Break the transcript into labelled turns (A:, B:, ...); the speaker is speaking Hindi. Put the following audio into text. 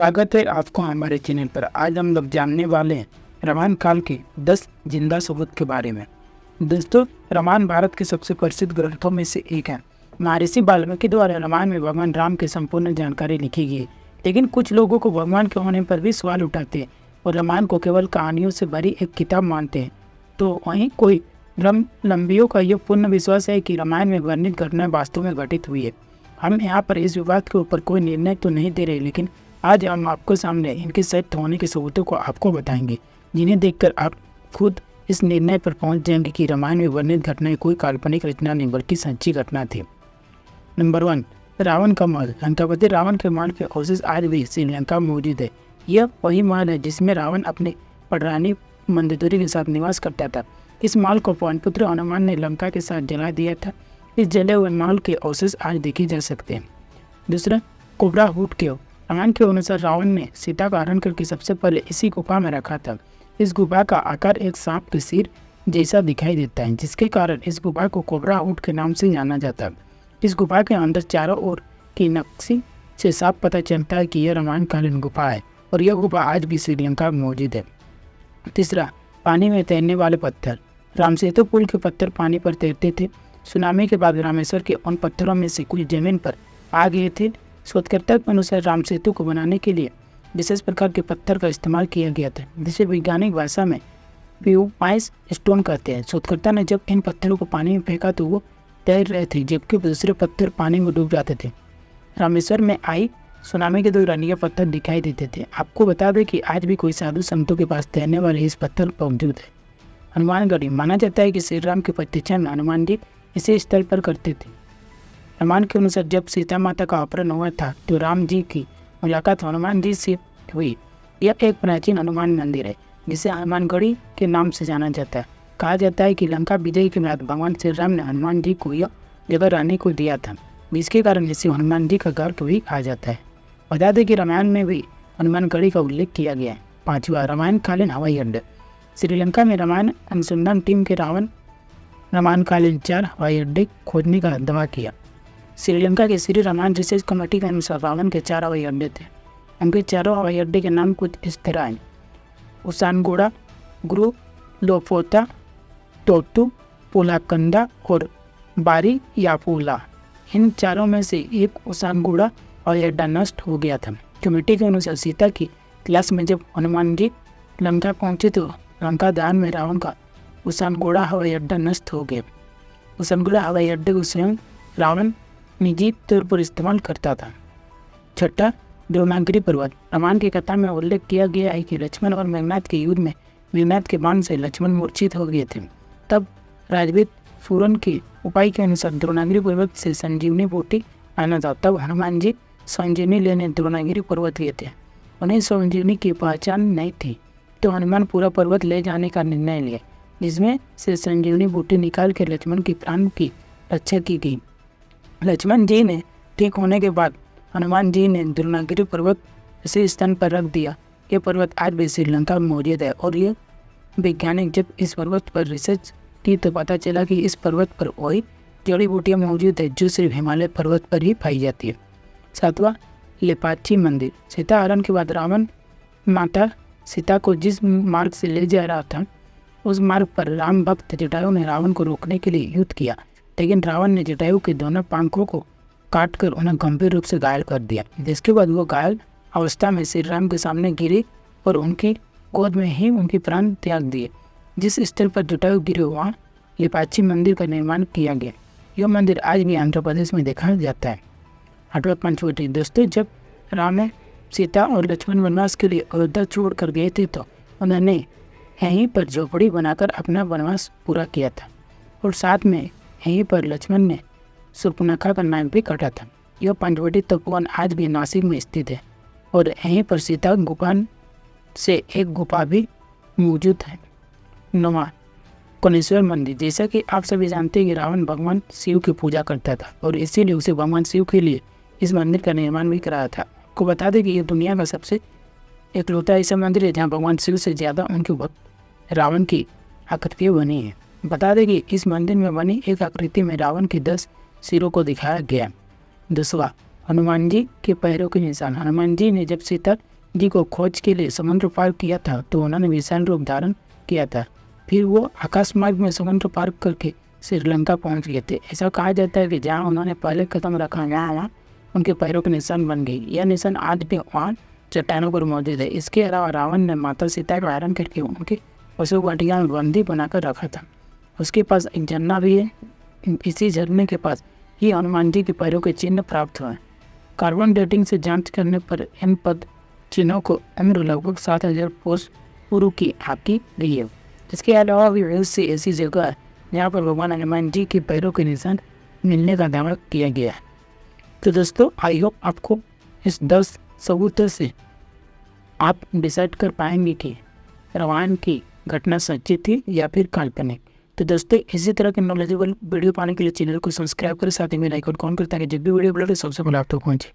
A: स्वागत है आपको हमारे चैनल पर। आज हम लोग जानने वाले हैं रामायण काल के 10 जिंदा सबूत के बारे में। दोस्तों, रामायण भारत के सबसे प्रसिद्ध ग्रंथों में से एक है। महर्षि वाल्मीकि द्वारा रामायण में भगवान राम की संपूर्ण जानकारी लिखी गई है, लेकिन कुछ लोगों को भगवान के होने पर भी सवाल उठाते हैं और रामायण को केवल कहानियों से भरी एक किताब मानते हैं। तो वहीं कोई धर्मावलंबियों का यह पूर्ण विश्वास है कि रामायण में वर्णित घटना वास्तव में घटित हुई है। हम यहाँ पर इस विवाद के ऊपर कोई निर्णय तो नहीं दे रहे, लेकिन आज हम आपको सामने इनके सत्य होने के सबूतों को आपको बताएंगे, जिन्हें देखकर आप खुद इस निर्णय पर पहुंच जाएंगे कि रामायण में वर्णित घटनाएं कोई काल्पनिक रचना नहीं बल्कि सच्ची घटना थी। नंबर 1, रावण का महल। लंकापति रावण के महल के अवशेष आज भी श्रीलंका में मौजूद है। यह वही महल है जिसमें रावण अपने पटरानी मंदोदरी के साथ निवास करता था। इस महल को पवनपुत्र हनुमान ने लंका के साथ जला दिया था। इस जले हुए महल के अवशेष आज देखे जा सकते हैं। दूसरा, कोबरा हुड केव। रामायण के अनुसार रावण ने सीता का हरण करके सबसे पहले इसी गुफा में रखा था। इस गुफा का आकार एक सांप के सिर जैसा दिखाई देता है, जिसके कारण इस गुफा को कोबरा हुड के नाम से जाना जाता है। इस गुफा के अंदर चारों ओर की नक्शी से साफ पता चलता है कि यह रामायणकालीन गुफा है और यह गुफा आज भी श्रीलंका में मौजूद है। तीसरा, पानी में तैरने वाले पत्थर। रामसेतु पुल के पत्थर पानी पर तैरते थे। सुनामी के बाद रामेश्वर के उन पत्थरों में से कुछ जमीन पर आ गए थे। शोधकर्ता के अनुसार राम सेतु को बनाने के लिए विशेष प्रकार के पत्थर का इस्तेमाल किया गया था, जिसे वैज्ञानिक भाषा में प्यूपाइस स्टोन कहते हैं। शोधकर्ता ने जब इन पत्थरों को पानी में फेंका तो वो तैर रहे थे, जबकि दूसरे पत्थर पानी में डूब जाते थे। रामेश्वर में आई सुनामी के दौरान ये पत्थर दिखाई देते थे। आपको बता दें कि आज भी कोई साधु संतों के पास तैरने वाले इस पत्थर मौजूद है। हनुमानगढ़ी। माना जाता है कि श्री राम के प्रत्यक्षण हनुमान जी इसी स्थल पर करते थे। रामायण के अनुसार जब सीता माता का अपहरण हुआ था तो राम जी की मुलाकात हनुमान जी से हुई। यह एक प्राचीन हनुमान मंदिर है जिसे हनुमानगढ़ी के नाम से जाना जाता है। कहा जाता है कि लंका विजय के बाद भगवान श्री राम ने हनुमान जी को यह जगह रहने को दिया था, जिसके कारण इसे हनुमान जी का घर भी कहा जाता है। बता दें कि रामायण में भी हनुमानगढ़ी का उल्लेख किया गया है। पांचवा, रामायणकालीन हवाई अड्डा। श्रीलंका में रामायण अनुसंधान टीम के रामायणकालीन 4 हवाई अड्डे खोजने का दावा किया। श्रीलंका के श्री रामायण रिसर्च कमेटी के अनुसार रावण के 4 हवाई अड्डे थे। उनके चारों हवाई अड्डे के नाम कुछ इस तरह हैं: उसानगोड़ा, गुरु लोपोता, टोटू, पुलाकंदा और बारी यापुला। इन चारों में से एक उसानगोड़ा हवाई अड्डा नष्ट हो गया था। कमेटी के अनुसार सीता की क्लास में जब हनुमान जी लंका पहुंचे तो लंका दहन में रावण का उसानगोड़ा हवाई अड्डा नष्ट हो गया। उसानगोड़ा हवाई अड्डे को स्वयं रावण निजी तौर पर इस्तेमाल करता था। छठा, देवनागरी पर्वत। रामायण की कथा में उल्लेख किया गया है कि लक्ष्मण और मेघनाथ के युद्ध में मेघनाथ के बाण से लक्ष्मण मूर्छित हो गए थे। तब राजवीर फूरन के उपाय के अनुसार देवनागरी पर्वत से संजीवनी बूटी आना था। तब हनुमान जी संजीवनी लेने देवनागरी पर्वत गए थे। उन्हें संजीवनी की पहचान नहीं थी, तो हनुमान पूरा पर्वत ले जाने का निर्णय लिया, जिसमें से संजीवनी बूटी निकाल कर लक्ष्मण की प्राण की रक्षा की गई। लक्ष्मण जी ने ठीक होने के बाद हनुमान जी ने देवनागरी पर्वत इसी स्थान पर रख दिया। यह पर्वत आज भी श्रीलंका में मौजूद है और ये वैज्ञानिक जब इस पर्वत पर रिसर्च की तो पता चला कि इस पर्वत पर वही जड़ी बूटियाँ मौजूद है जो सिर्फ हिमालय पर्वत पर ही पाई जाती है। सातवां, लेपाची मंदिर। सीता हरण के बाद रावण माता सीता को जिस मार्ग से ले जा रहा था उस मार्ग पर राम भक्त जटायु ने रावण को रोकने के लिए युद्ध किया, लेकिन रावण ने जटायु के दोनों पंखों को काटकर उन्हें गंभीर रूप से घायल कर दिया, जिसके बाद वो घायल अवस्था में श्री राम के सामने गिरे और उनकी गोद में ही उनके प्राण त्याग दिए। जिस स्थल पर जटायु गिरे वहाँ लेपाची मंदिर का निर्माण किया गया। यह मंदिर आज भी आंध्र प्रदेश में देखा जाता है। आठवां, पंचवटी। दोस्तों, जब राम सीता और लक्ष्मण वनवास के लिए अयोध्या छोड़ कर गए थे तो उन्होंने यहीं पर झोपड़ी बनाकर अपना वनवास पूरा किया था और साथ में यहीं पर लक्ष्मण ने सुर्पनखा का नाम भी काटा था। यह पंचवटी तपोवन आज भी नासिक में स्थित है और यहीं पर सीता गुफा से एक गुफा भी मौजूद है। 9वां, कोनेश्वर मंदिर। जैसा कि आप सभी जानते हैं कि रावण भगवान शिव की पूजा करता था और इसीलिए उसे भगवान शिव के लिए इस मंदिर का निर्माण भी कराया था। आपको बता दें कि यह दुनिया का सबसे एकलौता ऐसा मंदिर है जहाँ भगवान शिव से ज़्यादा उनके भक्त रावण की आकृतियाँ बनी है। बता दें कि इस मंदिर में बनी एक आकृति में रावण के 10 सिरों को दिखाया गया। 10वां, हनुमान जी के पैरों के निशान। हनुमान जी ने जब सीता जी को खोज के लिए समुद्र पार किया था तो उन्होंने विशाल रूप धारण किया था। फिर वो आकाश मार्ग में समुद्र पार करके श्रीलंका पहुंच गए थे। ऐसा कहा जाता है कि जहाँ उन्होंने पहले कदम रखा यहाँ उनके पैरों के निशान बन गई। यह निशान आज भी वहाँ चट्टानों पर मौजूद है। इसके अलावा रावण ने माता सीता का हरण करके उनके पशु वाटिका में बंदी बनाकर रखा था। उसके पास एक झरना भी है। इसी झरने के पास ही हनुमान जी के पैरों के चिन्ह प्राप्त हुए। कार्बन डेटिंग से जांच करने पर इन पद चिन्हों को उम्र लगभग 7000 कोस पूर्व की आकी गई है। इसके अलावा भी बहुत सी ऐसी जगह है जहाँ पर भगवान हनुमान जी के पैरों के निशान मिलने का दावा किया गया है। तो दोस्तों, आई होप आपको इस 10 सबूतों से आप डिसाइड कर पाएंगे कि रामायण की घटना सच्ची थी या फिर काल्पनिक। तो दोस्तों, इसी तरह के नॉलेजेबल वीडियो पाने के लिए चैनल को सब्सक्राइब करें, साथ ही में लाइक और कमेंट करें ताकि जब भी वीडियो अपलोड हो सबसे पहले आप तक पहुंचे।